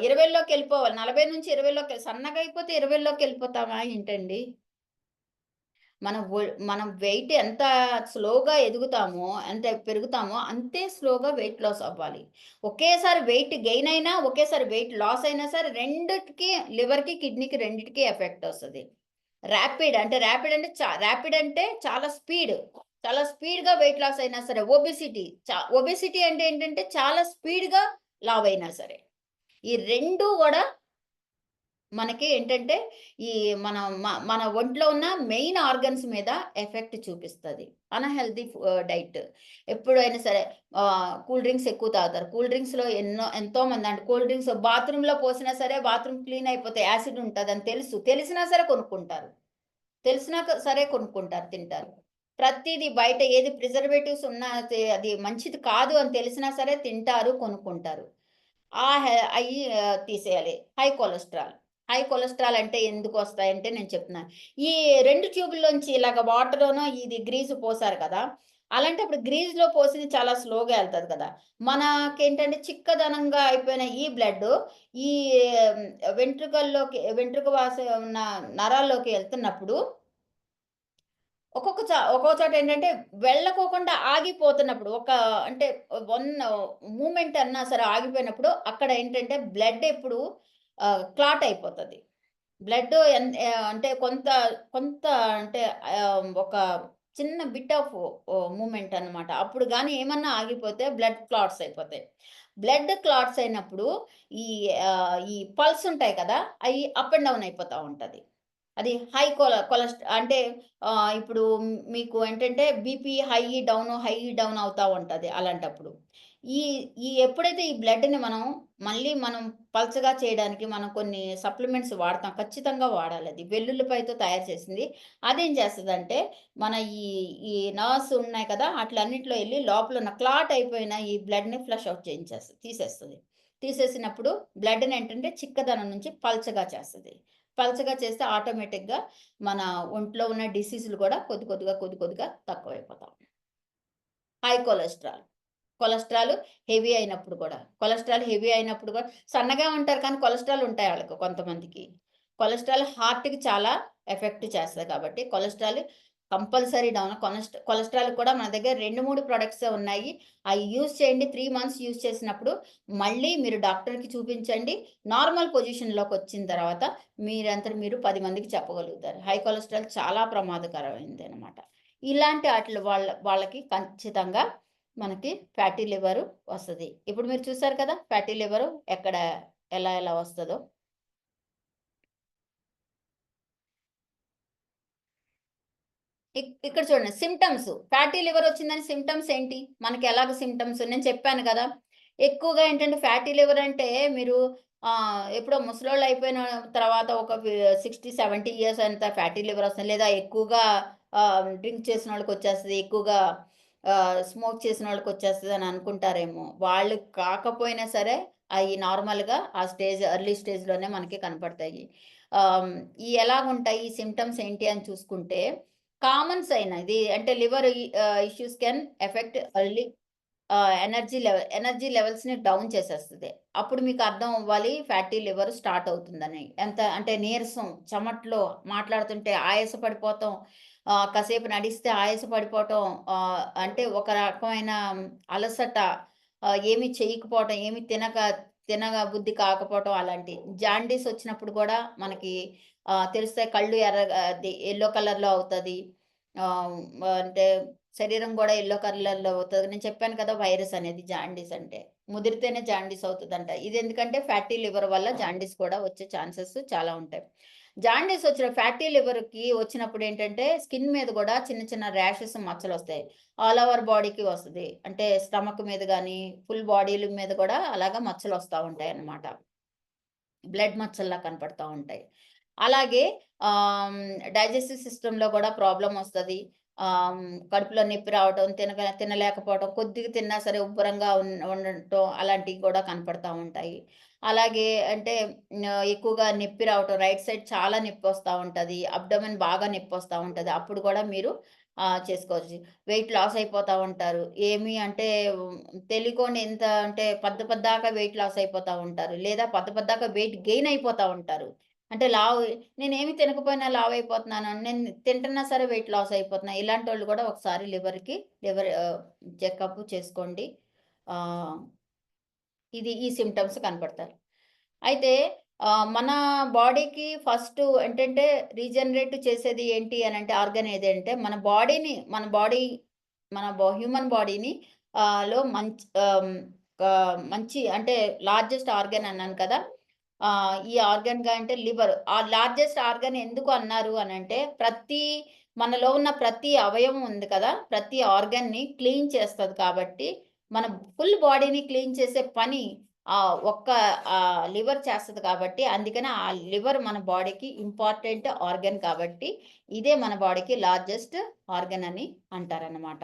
20లోకెళ్ళిపోవాలి. 40-20లోకి సన్నగా అయిపోతే 20లోకెళ్ళిపోతామా ఏంటండి? మనం మనం వెయిట్ ఎంత స్లోగా ఎదుగుతామో, ఎంత పెరుగుతామో, అంతే స్లోగా వెయిట్ లాస్ అవ్వాలి. ఒకేసారి వెయిట్ గెయిన్ అయినా, ఒకేసారి వెయిట్ లాస్ అయినా సరే రెండిటికి లివర్‌కి, కిడ్నీకి రెండిటికి ఎఫెక్ట్ ఒస్తది. ర్యాపిడ్ అంటే ర్యాపిడ్ అంటే చాలా స్పీడ్. చాలా స్పీడ్‌గా వెయిట్ లాస్ అయినా సరే. ఒబెసిటీ అంటే ఏంటంటే చాలా స్పీడ్‌గా లావైనా సరే. ఈ 2 గూడా మనకి ఏంటంటే, ఈ మన మన ఒంట్లో ఉన్న మెయిన్ ఆర్గన్స్ మీద ఎఫెక్ట్ చూపిస్తది. Unhealthy diet. ఎప్పుడైనా సరే కూల్ డ్రింక్స్ ఎక్కువ తాగుతారు. కూల్ డ్రింక్స్‌లో ఎంతోమంది అంటే కూల్ డ్రింక్స్ బాత్రూమ్‌లో పోసినా సరే బాత్రూమ్ క్లీన్ అయిపోతే యాసిడ్ ఉంటదని తెలుసు. తెలిసినా సరే కొనుక్కుంటారు. సరే కొనుక్కుంటారు, తింటారు. ప్రతీది బయట ఏది ప్రిజర్వేటివ్స్ ఉన్నా అది మంచిది కాదు అని తెలిసినా సరే తింటారు, కొనుక్కుంటారు. ఆ! అయ్యి తీసేయాలి. High cholesterol. హై కొలెస్ట్రాల్ అంటే ఎందుకొస్తాయంటే నేను చెప్తున్నాను. ఈ 2 ట్యూబుల్లోంచి ఇలాగ వాటరును ఇది గ్రీజు పోసారు కదా! అలాంటప్పుడు గ్రీజ్‌లో పోసింది చాలా స్లోగా ఎళ్తది కదా! మనకేంటంటే చిక్కదనంగా అయిపోయిన ఈ బ్లడ్డు ఈ వెంట్రుక వాసి ఉన్న నరాల్లోకి ఎళ్తున్నప్పుడు ఒక్కో చోట ఏంటంటే వెళ్ళకోకుండా ఆగిపోతున్నప్పుడు అంటే వన్ మూవ్‌మెంట్ అన్నా సరే ఆగిపోయినప్పుడు అక్కడ ఏంటంటే బ్లడ్ ఎప్పుడు క్లాట్ అయిపోతది. అంటే కొంత కొంత అంటే ఒక చిన్న బిట్ ఆఫ్ మూవ్‌మెంట్ అన్నమాట. అప్పుడు గాని ఏమన్నా ఆగిపోతే బ్లడ్ క్లాట్స్ అయిపోతాయి. బ్లడ్ క్లాట్స్ అయినప్పుడు ఈ పల్స్ ఉంటాయి కదా! అయి అప్ అండ్ డౌన్ అయిపోతా ఉంటది. అది హై అంటే ఇప్పుడు మీకు ఏంటంటే బీపీ హై డౌన్ అవుతా ఉంటది అలాంటప్పుడు. ఈ ఈ ఎప్పుడైతే ఈ బ్లడ్‌ని మనం పల్చగా చేయడానికి మనం కొన్ని సప్లిమెంట్స్ వాడతాం. ఖచ్చితంగా వాడాలది. వెల్లుల్లిపాయతో తయారు చేసింది. అదేం చేస్తదంటే మన ఈ ఈ నర్వ్స్ ఉన్నాయి కదా! ఆటిలన్నిటిలో ఎళ్లి లోపల ఉన్న క్లాట్ అయిపోయిన ఈ బ్లడ్‌ని ఫ్లష్ ఔట్ తీసేస్తది. తీసేసినప్పుడు బ్లడ్‌ని ఏంటంటే చిక్కదనం నుంచి పల్చగా చేస్తది. పల్చగా చేస్తే ఆటోమేటిక్‌గా మన ఒంట్లో ఉన్న డిసీజులు కూడా కొద్దిగా తక్కువైపోతా ఉంటాయి. High cholesterol. కొలెస్ట్రాల్ హెవీ అయినప్పుడు కూడా సన్నగా ఉంటారు కానీ కొలెస్ట్రాల్ ఉంటాయి ఆళ్ళకి కొంతమందికి. కొలెస్ట్రాల్ హార్ట్‌కి చాలా ఎఫెక్ట్ చేస్తది కాబట్టి కొలెస్ట్రాల్ కంపల్సరీ డౌన్. కొలెస్ట్రాల్ కూడా మన దగ్గర 2, 3 ప్రొడక్ట్సే ఉన్నాయి. అయి యూజ్ చేయండి. 3 మంత్స్ యూజ్ చేసినప్పుడు మళ్ళీ మీరు డాక్టర్‌కి చూపించండి. నార్మల్ పొజిషన్‌లోకొచ్చిన తర్వాత మీరంతట మీరు 10 మందికి చెప్పగలుగుతారు. హై కొలెస్ట్రాల్ చాలా ప్రమాదకరమైనదనమాట. ఇలాంటి ఆటిల వాళ్ళకి ఖచ్చితంగా మనకి ఫ్యాటీ లివరు వస్తది. ఇప్పుడు మీరు చూసారు కదా! ఫ్యాటీ లివరు ఎక్కడ ఎలా వస్తదో. ఇక్కడ చూడండి ఫ్యాటీ లివర్ వచ్చిందని సింప్టమ్స్ ఏంటి? మనకి ఎలాగ సింప్టమ్స్ నేను చెప్పాను గదా! ఎక్కువగా ఏంటంటే ఫ్యాటీ లివర్ అంటే మీరు ఎప్పుడో ముసలోళ్ళు అయిపోయిన తర్వాత ఒక 60, 70 ఇయర్స్ అంతా ఫ్యాటీ లివర్ వస్తుంది. లేదా ఎక్కువగా డ్రింక్ చేసినోళ్ళకొచ్చేస్తది. ఎక్కువగా స్మోక్ చేసినోళ్ళకొచ్చేస్తదని అనుకుంటారేమో. వాళ్ళు కాకపోయినా సరే అయి నార్మల్‌గా ఆ ఎర్లీ స్టేజ్‌లోనే మనకి కనపడతాయి. ఆహ్, ఎలాగుంటాయి ఈ సింప్టమ్స్ ఏంటి అని చూసుకుంటే, కామన్ సైన్ ఇది అంటే liver issues can affect early energy లెవెల్స్‌ని డౌన్ చేసేస్తది. అప్పుడు మీకు అర్థం అవ్వాలి ఫ్యాటీ లివర్ స్టార్ట్ అవుతుందని. ఎంత అంటే నీరసం, చెమటలు, మాట్లాడుతుంటే ఆయాస పడిపోవటం, కాసేపు నడిస్తే ఆయాస పడిపోవటం, అంటే ఒక రకమైన అలసట, ఏమి చేయకపోవటం, ఏమి తినగ బుద్ధి కాకపోవటం అలాంటి. జాండీస్ వచ్చినప్పుడు కూడా మనకి తెలుస్తాయి. కళ్ళు ఎర్రగా యెల్లో కలర్‌లో అవుతది. ఆహ్, అంటే శరీరం గూడా యెల్లో కలర్‌లో అవుతది. నేను చెప్పాను కదా! వైరస్ అనేది జాండీస్ అంటే. ముదిరితేనే జాండీస్ అవుతదంట. ఇదెందుకంటే ఫ్యాటీ లివర్ వల్ల జాండీస్ కూడా వచ్చే ఛాన్సెస్ చాలా ఉంటాయి. జాండీస్ వచ్చిన ఫ్యాటీ లివర్‌కి వచ్చినప్పుడేంటంటే, స్కిన్ మీద గూడా చిన్న చిన్న ర్యాషెస్, మచ్చలొస్తాయి. ఆల్ ఓవర్ బాడీకి వస్తది. అంటే స్టమక్ మీద గానీ, ఫుల్ బాడీల మీద గూడా అలాగా మచ్చలొస్తా ఉంటాయన్నమాట. బ్లడ్ మచ్చల్లా కనపడతా ఉంటాయి. అలాగే డైజెస్టివ్ సిస్టమ్‌లో గూడా ప్రాబ్లమొస్తది. కడుపులో నొప్పి రావటం, తినలేకపోవడం, కొద్దిగా తిన్నా సరే ఉబ్బరంగా ఉండటం అలాంటివి గూడా కనపడతా ఉంటాయి. అలాగే అంటే ఎక్కువగా నొప్పి రావటం, రైట్ సైడ్ చాలా నొప్పొస్తా ఉంటది. అబ్డోమెన్ బాగా నొప్పొస్తా ఉంటది. అప్పుడు గూడా మీరు చేసుకోవచ్చు. వెయిట్ లాస్ అయిపోతా ఉంటారు. ఏమి అంటే తెలియకుండా ఎంత అంటే పద్దాక వెయిట్ లాస్ అయిపోతా ఉంటారు. లేదా పద్దాక వెయిట్ గెయిన్ అయిపోతా ఉంటారు. అంటే నేనేమి తినకపోయినా లావయిపోతున్నాను. నేను తింటున్నా సరే వెయిట్ లాస్ అయిపోతున్నా. ఇలాంటోళ్ళు కూడా ఒకసారి లివర్ చెకప్ చేసుకోండి. ఆహ్, ఈ సింప్టమ్స్ కనపడతారు. అయితే మన బాడీకి ఫస్టు ఏంటంటే రీజనరేట్ చేసేది ఏంటి అనంటే ఆర్గాన్ ఏదంటే మన హ్యూమన్ బాడీని లో మంచి అంటే లార్జెస్ట్ ఆర్గాన్ అన్నాను కదా! ఈ ఆర్గాన్‌గా అంటే లివర్. ఆ లార్జెస్ట్ ఆర్గాన్ ఎందుకు అన్నారు అనంటే మనలో ఉన్న ప్రతి అవయవం ఉంది కదా! ప్రతి ఆర్గాన్‌ని క్లీన్ చేస్తది కాబట్టి, మన ఫుల్ బాడీని క్లీన్ చేసే పని ఒక్క లివర్ చేస్తది కాబట్టి, అందుకని ఆ లివర్ మన బాడీకి ఇంపార్టెంట్ ఆర్గాన్ కాబట్టి, ఇదే మన బాడీకి లార్జెస్ట్ ఆర్గాన్ అని అంటారనమాట.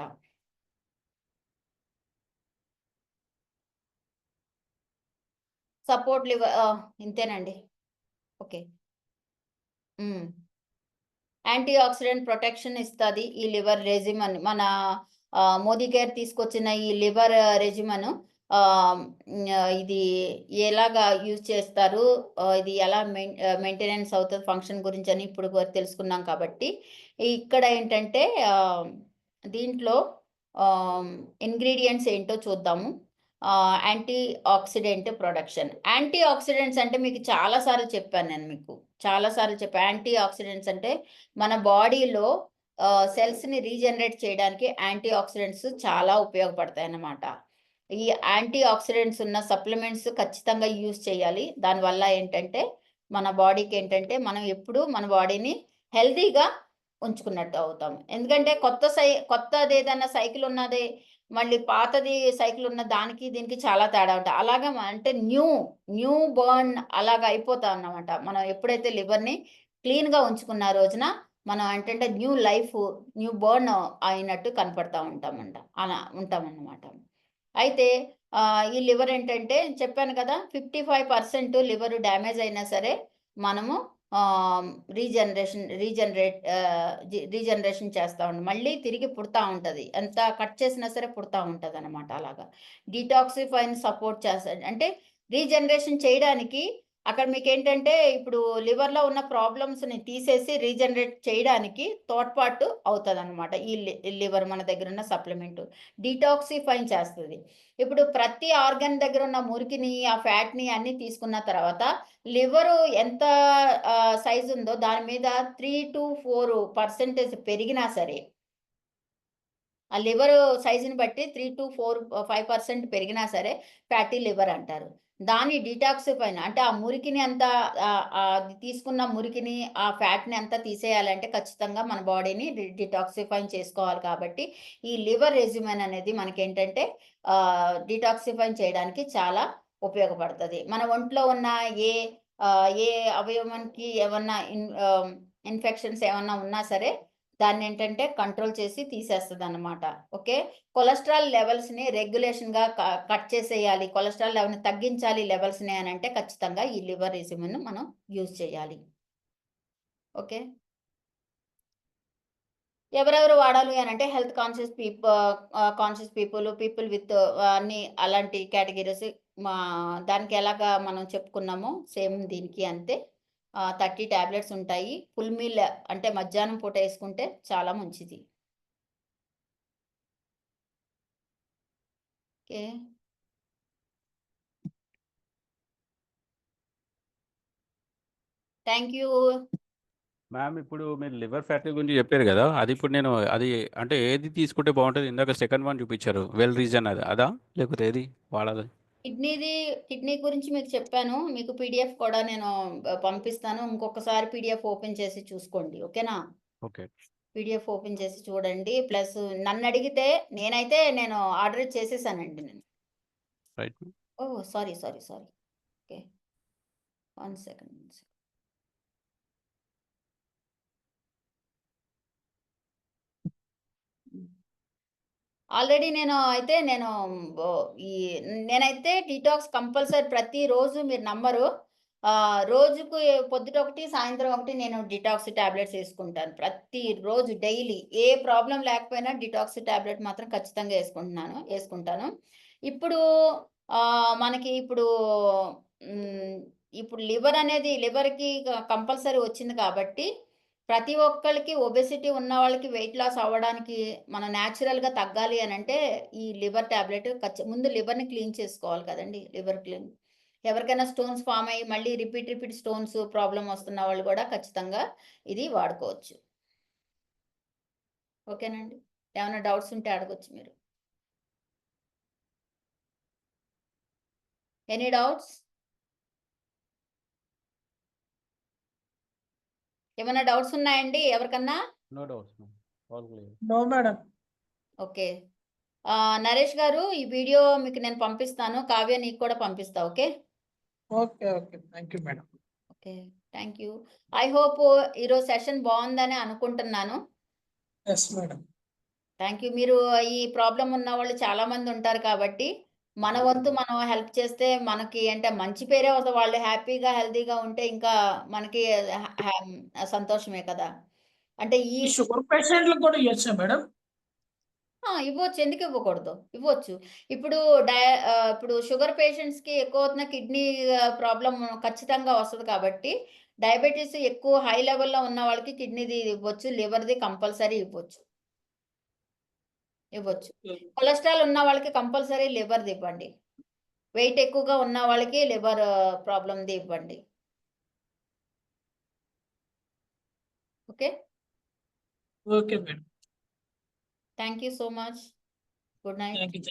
ఇంతేనండి. ఓకే. హ్మ్. యాంటీ ఆక్సిడెంట్ ప్రొటెక్షన్ ఇస్తది. ఈ లివర్ రెజిమన్. మన మోదీ కేర్ తీసుకొచ్చిన ఈ లివర్ రెజిమను ఇది ఎలాగా యూజ్ చేస్తారు? ఇది ఎలా మెయింటెనెన్స్ అవుతది ఫంక్షన్ గురించని ఇప్పుడు తెలుసుకున్నాం కాబట్టి, ఇక్కడ ఏంటంటే దీంట్లో ఆహ్, ఇంగ్రీడియెంట్స్ ఏంటో చూద్దాము. Antioxidant production. Antioxidants అంటే మీకు చాలా సార్లు చెప్పాను నేను మీకు. చాలా సార్లు చెప్పా. యాంటీ ఆక్సిడెంట్స్ అంటే మన బాడీలో సెల్స్‌ని రీజనరేట్ చేయడానికి యాంటీ ఆక్సిడెంట్స్ చాలా ఉపయోగపడతాయన్నమాట. ఈ యాంటీ ఆక్సిడెంట్స్ ఉన్న సప్లిమెంట్స్ ఖచ్చితంగా యూజ్ చేయాలి. దానివల్ల ఏంటంటే, మన బాడీకేంటంటే, మనం ఎప్పుడూ మన బాడీని హెల్తీగా ఉంచుకున్నట్టు అవుతాం. ఎందుకంటే, కొత్తదేదన్నా సైకిల్ ఉన్నది, మళ్ళీ పాతది సైకిల్ ఉన్న దానికి, దీనికి చాలా తేడా ఉంటది. అలాగా అంటే న్యూ బర్న్ అలాగా అయిపోతామన్నమాట. మనం ఎప్పుడైతే లివర్‌ని క్లీన్‌గా ఉంచుకున్న రోజున మనం ఏంటంటే న్యూ బర్న్ అయినట్టు కనపడతా ఉంటామంట. అలా ఉంటామన్నమాట. అయితే ఈ లివర్ ఏంటంటే చెప్పాను కదా! 55% లివర్ డ్యామేజ్ అయినా సరే మనము ఆహ్, రీజనరేషన్ చేస్తా ఉంటాం. మళ్ళీ తిరిగి పుడతా ఉంటది. ఎంత కట్ చేసినా సరే పుడతా ఉంటదనమాట అలాగా. డీటాక్సిఫైని సపోర్ట్ చేస్తది. అంటే రీజనరేషన్ చేయడానికి అక్కడ మీకేంటంటే ఇప్పుడు లివర్‌లో ఉన్న ప్రాబ్లమ్స్‌ని తీసేసి రీజనరేట్ చేయడానికి తోడ్పాటు అవుతదనమాట. ఈ లివర్ మన దగ్గరున్న సప్లిమెంటు. డీటాక్సిఫైన్ చేస్తది. ఇప్పుడు ప్రతి ఆర్గాన్ దగ్గరున్న మురికిని, ఆ ఫ్యాట్‌ని అన్నీ తీసుకున్న తర్వాత లివరు ఎంత సైజుందో దాని మీద 3-4% పెరిగినా సరే ఆ లివరు సైజ్‌ని బట్టి 5% పెరిగినా సరే ఫ్యాటీ లివర్ అంటారు. దాన్ని డీటాక్సిఫైన్ అంటే ఆ మురికిని అంతా అది తీసుకున్న మురికిని, ఆ ఫ్యాట్‌ని అంతా తీసేయాలంటే ఖచ్చితంగా మన బాడీని డీటాక్సిఫైన్ చేసుకోవాలి కాబట్టి, ఈ లివర్ రెజిమెన్ అనేది మనకేంటంటే డీటాక్సిఫైన్ చేయడానికి చాలా ఉపయోగపడతది. మన ఒంట్లో ఉన్న ఏ అవయవానికి ఏమన్నా ఇన్ఫెక్షన్స్ ఏమన్నా ఉన్నా సరే దాన్నేంటంటే కంట్రోల్ చేసి తీసేస్తదనమాట. ఓకే. కొలెస్ట్రాల్ లెవెల్స్‌ని రెగ్యులేషన్‌గా కట్ చేసేయాలి. కొలెస్ట్రాల్ లెవెల్‌ని తగ్గించాలి లెవెల్స్‌ని అనంటే ఖచ్చితంగా ఈ లివర్ ఎజిమ్‌ని మనం యూజ్ చేయాలి. ఓకే. ఎవరెవరు వాడాలి అనంటే హెల్త్ కాన్షియస్ పీపుల్ విత్ అన్ని అలాంటి కేటగరీస్ మా దానికి ఎలాగా మనం చెప్పుకున్నామో సేమ్ దీనికి అంతే. 30 టాబ్లెట్స్ ఉంటాయి. ఫుల్ మీల్ అంటే మధ్యాహ్నం పూట యేసుకుంటే చాలా మంచిది. ఓకే. Thank you. మ్యామ్ ఇప్పుడు మీరు లివర్ ఫ్యాటీ గురించి చెప్పారు కదా! అది ఇప్పుడు నేను అది అంటే ఏది తీసుకుంటే బావుంటది? ఇందాక సెకండ్ వన్ చూపిచ్చారు. వెల్ రీజన్ అది అదా? లేకపోతే ఏది వాడాలి? కిడ్నీ గురించి మీకు చెప్పాను. మీకు పీడీఎఫ్ కూడా నేను పంపిస్తాను. ఇంకొకసారి పీడీఎఫ్ ఓపెన్ చేసి చూసుకోండి. ఓకేనా? ఓకే. పీడీఎఫ్ ఓపెన్ చేసి చూడండి. ప్లస్ నన్నడిగితే నేను ఆర్డర్ చేసేసానండి నేను. రైట్. ఓహ్! సారీ. ఓకే. 1 సెకండ్. హ్మ్. ఆల్రెడీ నేను బో ఈ నేనైతే డిటాక్స్ కంపల్సరీ ప్రతిరోజు మీరు నమ్మరు. రోజుకు పొద్దుటొకటి, సాయంత్రం ఒకటి నేను డిటాక్స్ టాబ్లెట్స్ యేసుకుంటాను. ప్రతిరోజు డైలీ ఏ ప్రాబ్లమ్ లేకపోయినా డిటాక్స్ టాబ్లెట్ మాత్రం ఖచ్చితంగా యేసుకుంటాను. ఇప్పుడు మనకి హ్మ్, ఇప్పుడు లివర్‌కి కంపల్సరీ వచ్చింది కాబట్టి ప్రతి ఒక్కళ్ళకి ఒబెసిటీ ఉన్న వాళ్ళకి వెయిట్ లాస్ అవ్వడానికి మనం నేచురల్‌గా తగ్గాలి అనంటే, ఈ లివర్ టాబ్లెట్ ముందు లివర్‌ని క్లీన్ చేసుకోవాలి కదండీ! Liver clean. ఎవరికైనా స్టోన్స్ ఫార్మ్ అయ్యి మళ్ళీ రిపీట్ స్టోన్స్ ప్రాబ్లమ్ వస్తున్న వాళ్ళు గూడా ఖచ్చితంగా ఇది వాడుకోవచ్చు. ఓకేనండి. ఏమైనా డౌట్స్ ఉంటే అడగొచ్చు మీరు. Any doubts? ఏమైనా డౌట్స్ ఉన్నాయండి ఎవరికన్నా? No doubts ma'am. All clear. No madam. Okay. Naresh గారు ఈ వీడియో మీకు నేను పంపిస్తాను. కావ్య నీకు కూడా పంపిస్తా. Okay? Okay. Thank you madam. Okay. Thank you. I hope ఈరోజు సెషన్ బావుందని అనుకుంటున్నాను. Yes madam. Thank you. మీరు ఈ ప్రాబ్లమ్ ఉన్నవాళ్ళు చాలా మంది ఉంటారు కాబట్టి, మన వంతు మనం హెల్ప్ చేస్తే మనకి అంటే మంచి పేరే వస్తది. వాళ్ళు హ్యాపీగా, హెల్తీగా ఉంటే ఇంకా మనకి సంతోషమే కదా! అంటే ఈ ఈ షుగర్ పేషెంట్‌లకు కూడా ఇయ్యొచ్చా మేడం? ఇవ్వచ్చు. ఎందుకు ఇవ్వకూడదు? ఇవ్వచ్చు. ఇప్పుడు ఇప్పుడు షుగర్ పేషెంట్స్‌కి ఎక్కువవుతున్న కిడ్నీ ప్రాబ్లమ్ ఖచ్చితంగా వస్తది కాబట్టి, డయాబెటిస్ ఎక్కువ హై లెవెల్‌లో ఉన్న వాళ్ళకి కిడ్నీది ఇవ్వచ్చు. లివర్‌ది కంపల్సరీ ఇవ్వచ్చు. ఇవ్వచ్చు. కొలెస్ట్రాల్ ఉన్న వాళ్ళకి కంపల్సరీ లివర్‌ది ఇవ్వండి. వెయిట్ ఎక్కువగా ఉన్న వాళ్ళకి లివర్ ప్రాబ్లమ్‌ది ఇవ్వండి. Okay. Okay madam. Thank you so much. Good night. Thank you.